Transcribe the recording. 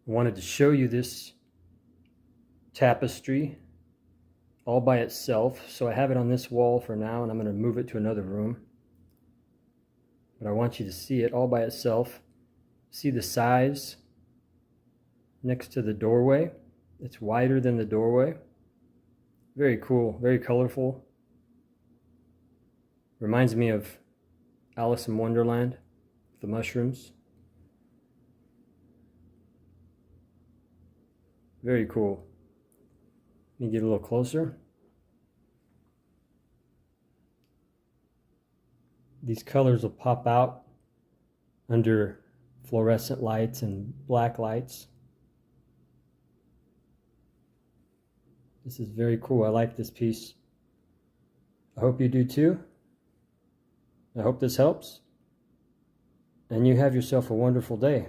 I wanted to show you this tapestry all by itself. So I have it on this wall for now, and I'm going to move it to another room. But I want you to see it all by itself. See the size next to the doorway. It's wider than the doorway. Very cool, very colorful. Reminds me of Alice in Wonderland, the mushrooms. Very cool. Let me get a little closer. These colors will pop out under fluorescent lights and black lights. This is very cool. I like this piece. I hope you do too. I hope this helps. And you have yourself a wonderful day.